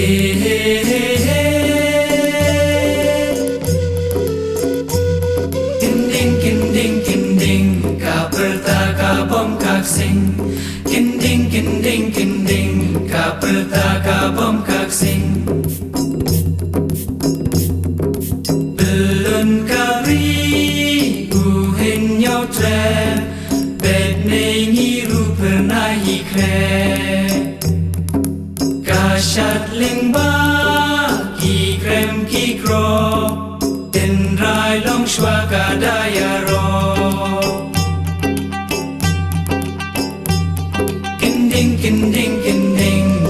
hey, hey, hey. Kinding, ka perta bom kak sing. Kinding, ka perta bom kak sing. Belum kari uhen nhau tre, bed nengi ru pernah hikre. Kasyat lingba ki krem ki kro, den rai long shwa kadaya ro. Kinding,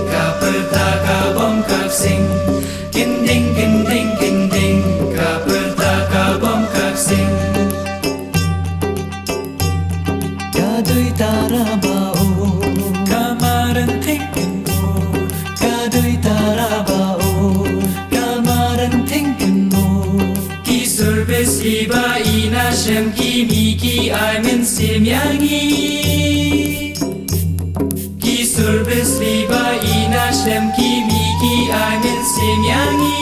ka perta bom kak sing. Kinding, ka perta bom kak sing. Kadui tarabao, Kamaran thinking mo, kadui tarabao, kamaran thinking mo. ki service iba ina shem ki mi ki I men sim yangi. Ki service iba ina shem ki mi ki I men sim yangi.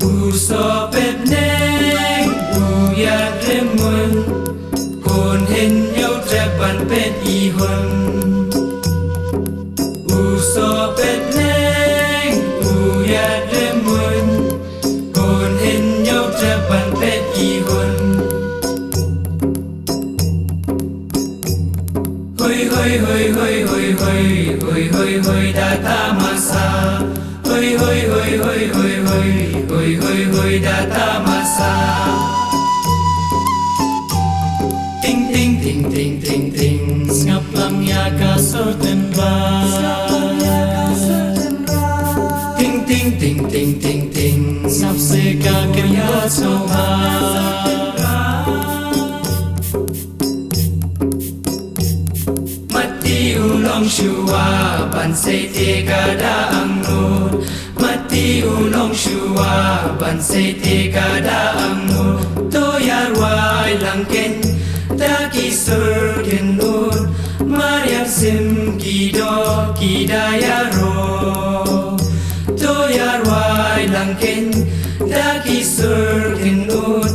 Uso pet neng uyat remun, kon hen nhau trepan pet ihon. Uso pet neng uyat remun, kon hen nhau trepan pet ihon. Hoi data masa. Hoi data masa. Ting. Ngap lang ya ka certain ba. Ting. Ngap se ka kaya so ba. Mati ulong shua ban se te kada ang nur. Mati ulong shua ban se te kada ang nur. To yarwai langken ta ki sur ken nur. Mariam sim kido kidaya ro. To yarwai langken ta ki sur ken nur.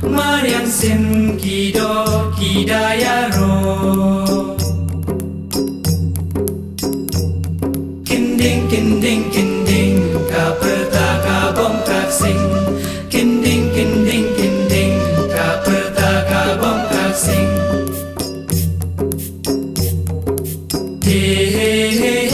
Mariam sim kido kidaya ro. Kinding, ka perta bom kak sing. Kinding, ka perta bom kak sing. Hey, hey, hey.